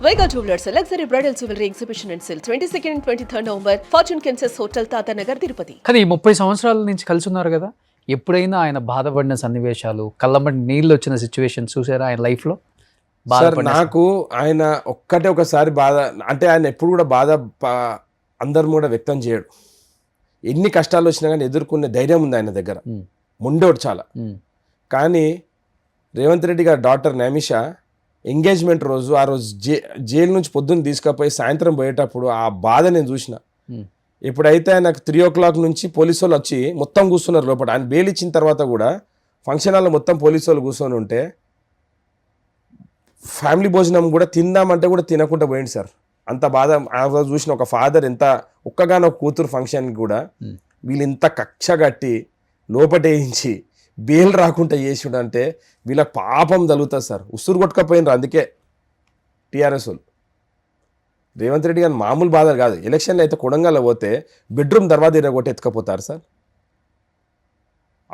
Vega Jewelers, a luxury bridal jewelry exhibition and sale 22nd and 23rd November, Fortune Kansas Hotel, Tata Nagar, Tirupati. కానీ ఈ 30 సంవత్సరాల నుంచి కలిసి ఉన్నారు కదా, ఎప్పుడైనా ఆయన బాధపడిన సన్నివేశాలు, కళ్ళమ్మటి నీళ్ళు వచ్చిన సిచ్యువేషన్ చూసారా ఆయన లైఫ్లో? సార్ నాకు ఆయన ఒకసారి బాధ అంటే ఆయన ఎప్పుడు కూడా బాధ అందరు కూడా వ్యక్తం చేయడు. ఎన్ని కష్టాలు వచ్చినా కానీ ఎదుర్కొనే ధైర్యం ఉంది ఆయన దగ్గర. మొండోడు చాలా. కానీ రేవంత్ రెడ్డి గారి డాటర్ నమిషా ఎంగేజ్మెంట్ రోజు ఆ రోజు జైలు నుంచి పొద్దున్న తీసుకుపోయి సాయంత్రం పోయేటప్పుడు ఆ బాధ నేను చూసిన. ఎప్పుడైతే ఆయనకు 3 o'clock నుంచి పోలీసు వాళ్ళు వచ్చి మొత్తం కూర్చున్నారు లోపల. ఆయన బెయిల్ ఇచ్చిన తర్వాత కూడా ఫంక్షన్ హాల్లో మొత్తం పోలీసు వాళ్ళు కూర్చొని ఉంటే ఫ్యామిలీ భోజనం కూడా తిందామంటే కూడా తినకుండా పోయింది సార్. అంత బాధ ఆ రోజు చూసిన. ఒక ఫాదర్ ఎంత ఒక్కగానో కూతురు ఫంక్షన్కి కూడా వీళ్ళు ఇంత కక్ష కట్టి లోపటేయించి బెయిల్ రాకుండా చేసిడు అంటే వీళ్ళకి పాపం తగులుతుంది సార్. ఉసురు కొట్టుకపోయినరు. అందుకే టీఆర్ఎస్ వాళ్ళు రేవంత్ రెడ్డి గారు మామూలు బాధలు కాదు. ఎలక్షన్లో అయితే కొడంగల్లో పోతే బెడ్రూమ్ దర్వాజా ఇరగొట్టి ఎత్తుకపోతారు సార్.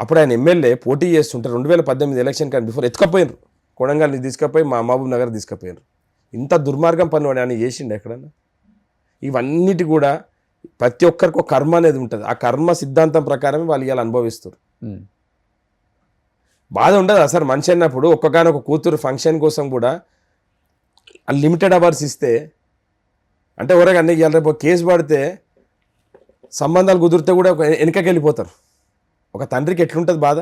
అప్పుడు ఆయన ఎమ్మెల్యే పోటీ చేస్తుంటే 2018 ఎలక్షన్ కానీ బిఫోర్ ఎత్తుకపోయినరు. కొడంగల్ని తీసుకుపోయి మా మహబూబ్ నగర్ తీసుకుపోయినరు. ఇంత దుర్మార్గం పని వాడు ఆయన చేసిండు ఎక్కడన్నా? ఇవన్నిటి కూడా ప్రతి ఒక్కరికి ఒక కర్మ అనేది ఉంటుంది. ఆ కర్మ సిద్ధాంతం ప్రకారమే వాళ్ళు ఇవాళ అనుభవిస్తారు. బాధ ఉండదు సార్ మనిషి అన్నప్పుడు. ఒక్కగానొక కూతురు ఫంక్షన్ కోసం కూడా అన్లిమిటెడ్ అవర్స్ ఇస్తే అంటే ఎవరైనా అన్నీ ఇవాళ రేపు కేసు పడితే సంబంధాలు కుదిరితే కూడా వెనకకి వెళ్ళిపోతారు. ఒక తండ్రికి ఎట్లుంటుంది బాధ?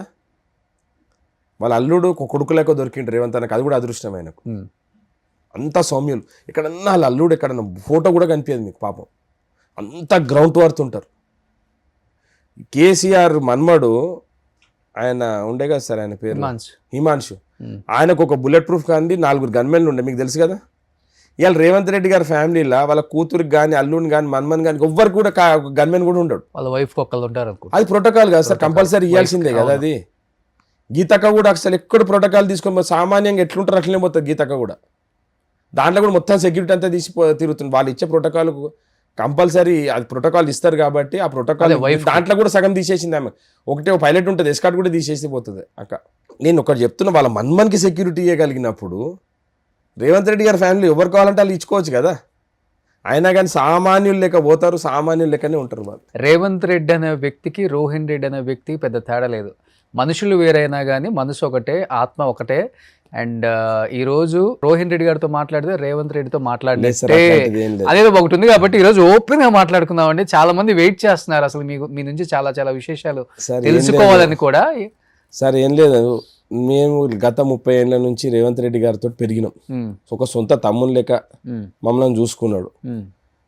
వాళ్ళ అల్లుడు కొడుకు లేక దొరికిండు రేవంత్ అన్నకు. అది కూడా అదృష్టం ఆయనకు. అంత సౌమ్యులు. ఎక్కడన్నా వాళ్ళ అల్లుడు ఎక్కడన్నా ఫోటో కూడా కనిపించదు మీకు పాపం. అంత గ్రౌండ్ వర్త్ ఉంటారు. కేసీఆర్ మన్మడు ఆయన ఉండే కదా సార్, ఆయన పేరు హిమాంశు. ఆయనకు ఒక బుల్లెట్ ప్రూఫ్ కానీ 4 గన్మెన్లు ఉండే, మీకు తెలుసు కదా. ఇవాళ రేవంత్ రెడ్డి గారి ఫ్యామిలీలో వాళ్ళ కూతురికి కానీ అల్లుని కానీ మన్మన్ కానీ ఎవ్వరు కూడా గన్మెన్ కూడా ఉండడు. వాళ్ళ వైఫ్ ఒక్కళ్ళు ఉంటారు. అది ప్రోటోకాల్ కదా సార్, కంపల్సరీ ఇవ్వాల్సిందే కదా. అది గీతక్క కూడా అసలు ఎక్కడ ప్రోటోకాల్ తీసుకొని సామాన్యంగా ఎట్లుంటారు అట్లనే పోతుంది గీతక్క కూడా. దాంట్లో కూడా మొత్తం సెక్యూరిటీ అంతా తీసి తిరుగుతుంది. వాళ్ళు ఇచ్చే ప్రోటోకాల్ కంపల్సరీ అది ప్రోటోకాల్ ఇస్తారు కాబట్టి ఆ ప్రోటోకాల్ దాంట్లో కూడా సగం తీసేసింది ఆమె. ఒకటే పైలట్ ఉంటుంది, ఎస్కార్ట్ కూడా తీసేసి పోతుంది అక్క. నేను ఒకటి చెప్తున్నా, వాళ్ళ మన్మన్కి సెక్యూరిటీ ఇవ్వగలిగినప్పుడు రేవంత్ రెడ్డి గారి ఫ్యామిలీ ఎవరు కావాలంటే వాళ్ళు ఇచ్చుకోవచ్చు కదా. అయినా కానీ సామాన్యులు లెక్క పోతారు, సామాన్యులు లెక్కనే ఉంటారు వాళ్ళు. రేవంత్ రెడ్డి అనే వ్యక్తికి రోహిన్ రెడ్డి అనే వ్యక్తి పెద్ద తేడా లేదు. మనుషులు వేరైనా కానీ మనసు ఒకటే, ఆత్మ ఒకటే. అండ్ ఈరోజు రోహిన్ రెడ్డి గారితో మాట్లాడితే రేవంత్ రెడ్డితో మాట్లాడితే అదేదో ఒకటి ఉంది కాబట్టి ఈరోజు ఓపెన్ గా మాట్లాడుకుందామండి. చాలా మంది వెయిట్ చేస్తున్నారు అసలు మీ నుంచి చాలా చాలా విశేషాలు తెలుసుకోవాలని కూడా. సార్ ఏం లేదు, మేము గత 30 ఏళ్ళ నుంచి రేవంత్ రెడ్డి గారితో పెరిగినాం. ఒక సొంత తమ్ముని లెక్క మమ్మల్ని చూసుకున్నాడు.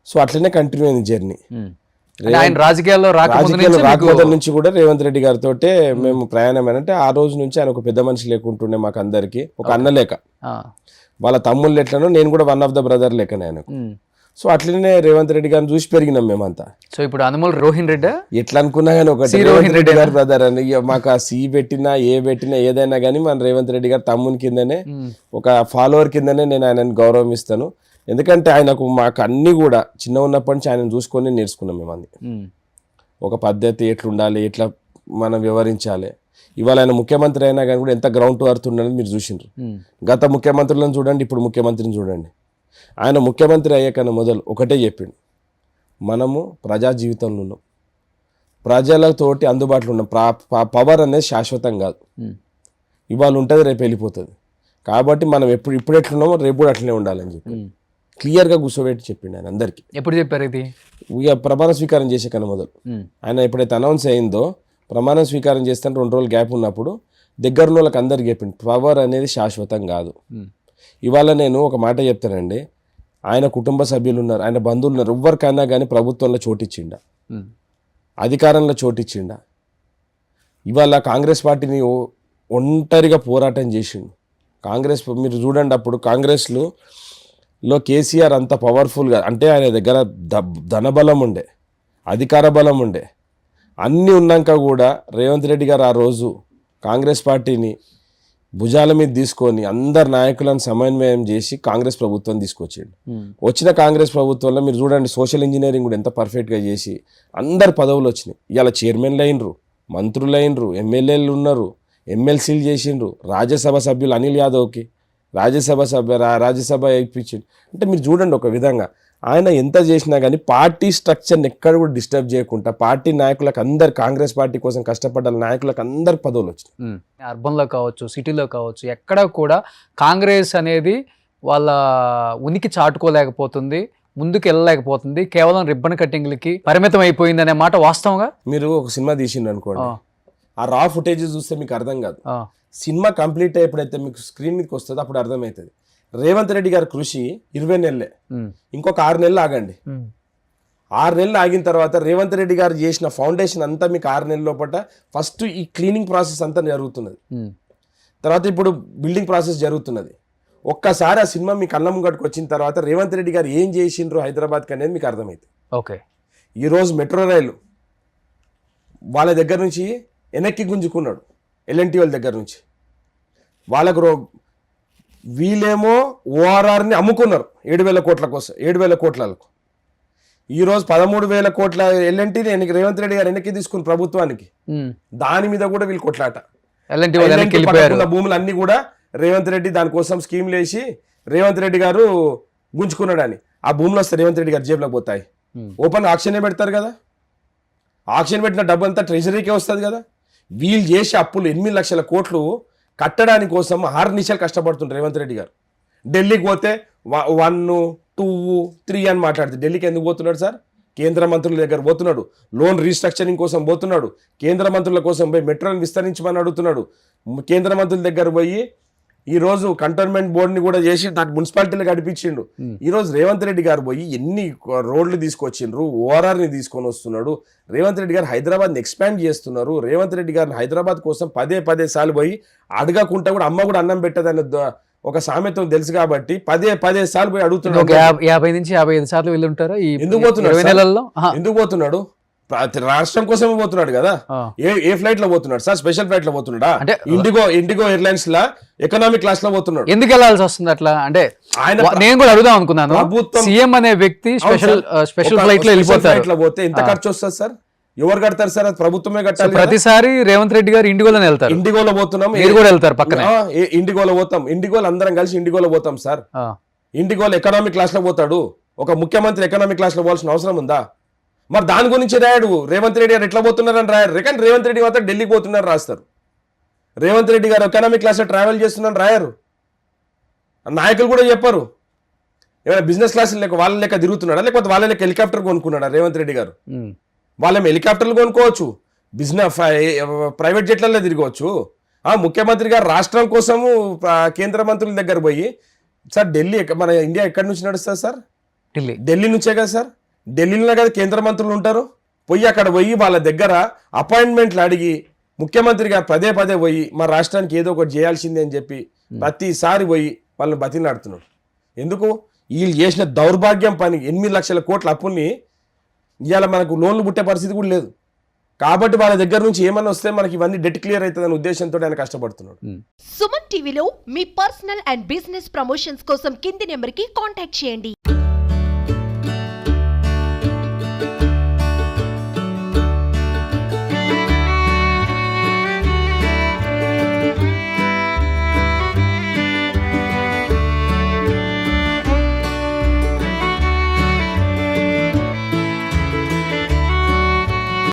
సో అట్లనే కంటిన్యూ అయింది జర్నీ. రాజకీయాల్లో రాకపోతే నుంచి కూడా రేవంత్ రెడ్డి గారితో మేము ప్రయాణం అంటే ఆ రోజు నుంచి ఆయన ఒక పెద్ద మనిషి లేకుంటుండే మాకు అందరికి. ఒక అన్న లేక, వాళ్ళ తమ్ముళ్ళు ఎట్లనో నేను కూడా వన్ ఆఫ్ ద బ్రదర్ లెక్కనే ఆయనకు. సో అట్లనే రేవంత్ రెడ్డి గారిని చూసి పెరిగినాం మేమంతా. సో ఇప్పుడు అనుమోల్ రోహిన్ రెడ్డి ఎట్లా అనుకున్నా కానీ ఒకటి రేవంత్ రెడ్డి గారు బ్రదర్ అని మాకు ఆ సి పెట్టినా పెట్టినా ఏదైనా కానీ మన రేవంత్ రెడ్డి గారు తమ్ముని కిందనే, ఒక ఫాలోవర్ కిందనే నేను ఆయనని గౌరవిస్తాను. ఎందుకంటే ఆయనకు మాకు అన్నీ కూడా చిన్న ఉన్నప్పటి నుంచి ఆయన చూసుకొని నేర్చుకున్నాం మేము అన్ని. ఒక పద్ధతి ఎట్లుండాలి, ఎట్లా మనం వ్యవహరించాలి. ఇవాళ ఆయన ముఖ్యమంత్రి అయినా కానీ కూడా ఎంత గ్రౌండ్ వర్త్ ఉండాలని మీరు చూసిండ్రు. గత ముఖ్యమంత్రులను చూడండి, ఇప్పుడు ముఖ్యమంత్రిని చూడండి. ఆయన ముఖ్యమంత్రి అయ్యాకన్నా మొదలు ఒకటే చెప్పిండు, మనము ప్రజా జీవితంలో ఉన్నాం, ప్రజలతోటి అందుబాటులో ఉన్నాం. పవర్ అనేది శాశ్వతం కాదు. ఇవాళ ఉంటుంది, రేపు వెళ్ళిపోతుంది. కాబట్టి మనం ఇప్పుడు ఎట్లున్నామో రేపు కూడా అట్లనే ఉండాలని చెప్పి క్లియర్గా కూర్చోబెట్టి చెప్పిండు ఆయన అందరికీ. ఎప్పుడు చెప్పారు ఇది? ఇక ప్రమాణ స్వీకారం చేసే కన్నా మొదలు ఆయన ఎప్పుడైతే అనౌన్స్ అయిందో ప్రమాణ స్వీకారం చేస్తాను 2 రోజులు గ్యాప్ ఉన్నప్పుడు దగ్గర వాళ్ళకి అందరికి చెప్పిండు, పవర్ అనేది శాశ్వతం కాదు. ఇవాళ నేను ఒక మాట చెప్తానండి, ఆయన కుటుంబ సభ్యులు ఉన్నారు, ఆయన బంధువులు ఉన్నారు, ఎవరికైనా కానీ ప్రభుత్వంలో చోటిచ్చిండా, అధికారంలో చోటిచ్చిండా. ఇవాళ కాంగ్రెస్ పార్టీని ఒంటరిగా పోరాటం చేసిండు. కాంగ్రెస్ మీరు చూడండి, అప్పుడు కాంగ్రెస్లో కేసీఆర్ అంత పవర్ఫుల్గా అంటే ఆయన దగ్గర ధనబలం ఉండే, అధికార బలం ఉండే, అన్నీ ఉన్నాక కూడా రేవంత్ రెడ్డి గారు ఆ రోజు కాంగ్రెస్ పార్టీని భుజాల మీద తీసుకొని అందరు నాయకులను సమన్వయం చేసి కాంగ్రెస్ ప్రభుత్వం తీసుకొచ్చిండు. వచ్చిన కాంగ్రెస్ ప్రభుత్వంలో మీరు చూడండి సోషల్ ఇంజనీరింగ్ కూడా ఎంత పర్ఫెక్ట్గా చేసి అందరు పదవులు వచ్చినాయి. ఇవాళ చైర్మన్లు అయినరు, మంత్రులు అయినరు, ఎమ్మెల్యేలు ఉన్నారు, ఎమ్మెల్సీలు చేసిండ్రు, రాజ్యసభ సభ్యులు అనిల్ యాదవ్కి రాజ్యసభ ఇప్పించిండు. అంటే మీరు చూడండి ఒక విధంగా ఆయన ఎంత చేసినా కానీ పార్టీ స్ట్రక్చర్ని ఎక్కడ కూడా డిస్టర్బ్ చేయకుండా పార్టీ నాయకులకు అందరు కాంగ్రెస్ పార్టీ కోసం కష్టపడ్డ నాయకులకు అందరు పదవులు వచ్చినాయి. అర్బన్లో కావచ్చు, సిటీలో కావచ్చు, ఎక్కడ కూడా కాంగ్రెస్ అనేది వాళ్ళ ఉనికి చాటుకోలేకపోతుంది, ముందుకు వెళ్ళలేకపోతుంది, కేవలం రిబ్బన్ కట్టింగ్లకి పరిమితం అయిపోయింది అనే మాట వాస్తవంగా. మీరు ఒక సినిమా తీసిండు అనుకోండి, ఆ రా ఫుటేజ్ చూస్తే మీకు అర్థం కాదు. సినిమా కంప్లీట్ ఎప్పుడైతే మీకు స్క్రీన్ మీదకి వస్తుందో అప్పుడు అర్థమవుతుంది. రేవంత్ రెడ్డి గారి కృషి 20 నెలలే, ఇంకొక 6 నెలలు ఆగండి. 6 నెలలు ఆగిన తర్వాత రేవంత్ రెడ్డి గారు చేసిన ఫౌండేషన్ అంతా మీకు 6 నెలల లోపల ఫస్ట్ ఈ క్లీనింగ్ ప్రాసెస్ అంతా జరుగుతున్నది, తర్వాత ఇప్పుడు బిల్డింగ్ ప్రాసెస్ జరుగుతున్నది. ఒక్కసారి ఆ సినిమా మీ కళ్ళ ముంగట్టుకు వచ్చిన తర్వాత రేవంత్ రెడ్డి గారు ఏం చేసిండ్రు హైదరాబాద్కి అనేది మీకు అర్థమవుతుంది. ఓకే, ఈరోజు మెట్రో రైలు వాళ్ళ దగ్గర నుంచి వెనక్కి గుంజుకున్నాడు, ఎల్ఎన్టీ వాళ్ళ దగ్గర నుంచి. వాళ్ళకు వీళ్ళేమో ఓఆర్ఆర్ని అమ్ముకున్నారు 7,000 కోట్ల కోసం, 7,000 కోట్లకు. ఈరోజు 13,000 కోట్ల ఎల్ఎన్టీని రేవంత్ రెడ్డి గారు వెనక్కి తీసుకుని ప్రభుత్వానికి, దాని మీద కూడా వీళ్ళు కొట్లాట. భూములు అన్ని కూడా రేవంత్ రెడ్డి దానికోసం స్కీమ్లు వేసి రేవంత్ రెడ్డి గారు గుంజుకున్నాడని. ఆ భూములు వస్తే రేవంత్ రెడ్డి గారు జేబులోకి పోతాయి. ఓపెన్ ఆక్షనే పెడతారు కదా, ఆక్షన్ పెట్టిన డబ్బు అంతా ట్రెజరీకే వస్తుంది కదా. వీళ్ళు చేసే అప్పులు 8 లక్షల కోట్లు కట్టడానికి కోసం 6 నిమిషాలు కష్టపడుతుంటారు రేవంత్ రెడ్డి గారు. ఢిల్లీకి పోతే 1, 2, 3 అని మాట్లాడుతుంది. ఢిల్లీకి ఎందుకు పోతున్నాడు సార్? కేంద్ర మంత్రుల దగ్గర పోతున్నాడు, లోన్ రీస్ట్రక్చరింగ్ కోసం పోతున్నాడు, కేంద్ర మంత్రుల కోసం పోయి మెట్రోని విస్తరించమని అడుగుతున్నాడు. కేంద్ర మంత్రుల దగ్గర పోయి ఈరోజు కంటోన్మెంట్ బోర్డుని కూడా చేసి దానికి మున్సిపాలిటీలు గడిపించిండు. ఈరోజు రేవంత్ రెడ్డి గారు పోయి ఎన్ని రోడ్లు తీసుకొచ్చిండ్రు, ఓఆర్ఆర్ని తీసుకొని వస్తున్నాడు. రేవంత్ రెడ్డి గారు హైదరాబాద్ని ఎక్స్పాండ్ చేస్తున్నారు. రేవంత్ రెడ్డి గారిని హైదరాబాద్ కోసం పదే సార్లు పోయి అడగకుండా కూడా అమ్మ కూడా అన్నం పెట్టదని ఒక సామెత తెలుసు కాబట్టి పదే సార్లు పోయి అడుగుతున్నాడు. 50 నుంచి 55 సార్లు వెళ్ళి ఉంటారా? ఎందుకు పోతున్నాడు? ఎందుకు పోతున్నాడు? రాష్ట్రం కోసమే పోతున్నాడు కదా. ఏ ఫ్లైట్ లో పోతున్నాడు సార్? స్పెషల్ ఫ్లైట్ లో పోతున్నాడా? అంటే ఇండిగో ఎయిర్లైన్స్ లా ఎకనామిక్ క్లాస్ లో పోతున్నాడు. ఎందుకు వెళ్ళాల్సి వస్తుంది అట్లా? అంటే నేను కూడా అడుగుదాం అనుకున్నాను. సీఎం అనే వ్యక్తి స్పెషల్ ఫ్లైట్ లో వెళ్ళిపోతారు, పోతే ఎంత ఖర్చు వస్తుంది సార్? ఎవరు కడతారు సార్? అది ప్రభుత్వమే కట్టాలి. ప్రతిసారి రేవంత్ రెడ్డి గారు ఇండిగోలో వెళ్తారు. ఇండిగోలో పోతున్నాం, మీరు కూడా వెళ్తారు పక్కన. ఇండిగోలో పోతాం, ఇండిగోలో అందరం కలిసి ఇండిగోలో పోతాం సార్. ఇండిగోలో ఎకనామిక్ క్లాస్ లో పోతాడు. ఒక ముఖ్యమంత్రి ఎకనామిక్ క్లాస్ లో పోవాల్సిన అవసరం ఉందా? మరి దాని గురించి రాయడు. రేవంత్ రెడ్డి గారు ఎట్లా పోతున్నారని రాయరు. కానీ రేవంత్ రెడ్డి మాత్రం ఢిల్లీకి పోతున్నారు రాస్తారు. రేవంత్ రెడ్డి గారు ఎకనామిక్ క్లాస్లో ట్రావెల్ చేస్తున్నారని రాయరు. నాయకులు కూడా చెప్పారు. ఏమైనా బిజినెస్ క్లాస్ లేక వాళ్ళ లెక్క తిరుగుతున్నాడా, లేకపోతే వాళ్ళ లెక్క హెలికాప్టర్ కొనుక్కున్నాడా రేవంత్ రెడ్డి గారు? వాళ్ళేమో హెలికాప్టర్లు కొనుక్కోవచ్చు, బిజినెస్ ప్రైవేట్ జెట్లలో తిరగవచ్చు. ముఖ్యమంత్రి గారు రాష్ట్రం కోసము కేంద్ర మంత్రుల దగ్గర పోయి, సార్ ఢిల్లీ మన ఇండియా ఎక్కడి నుంచి నడుస్తుంది సార్? ఢిల్లీ నుంచే కదా సార్. ఢిల్లీలో కదా కేంద్ర మంత్రులు ఉంటారు. పోయి అక్కడ పోయి వాళ్ళ దగ్గర అపాయింట్మెంట్లు అడిగి ముఖ్యమంత్రి గారు పదే పోయి మా రాష్ట్రానికి ఏదో ఒకటి చేయాల్సిందే అని చెప్పి ప్రతిసారి పోయి వాళ్ళని బతిలాడుతున్నాడు. ఎందుకు? వీళ్ళు చేసిన దౌర్భాగ్యం పని 8 లక్షల కోట్ల అప్పుల్ని ఇవాళ మనకు లోన్లు పుట్టే పరిస్థితి కూడా లేదు. కాబట్టి వాళ్ళ దగ్గర నుంచి ఏమన్నా వస్తే మనకి ఇవన్నీ డెట్ క్లియర్ అవుతుందనే ఉద్దేశంతో ఆయన కష్టపడుతున్నాడు. సుమన్ టీవీలో మీ పర్సనల్ అండ్ బిజినెస్ ప్రమోషన్స్ కోసం కింది నెంబర్కి కాంటాక్ట్ చేయండి.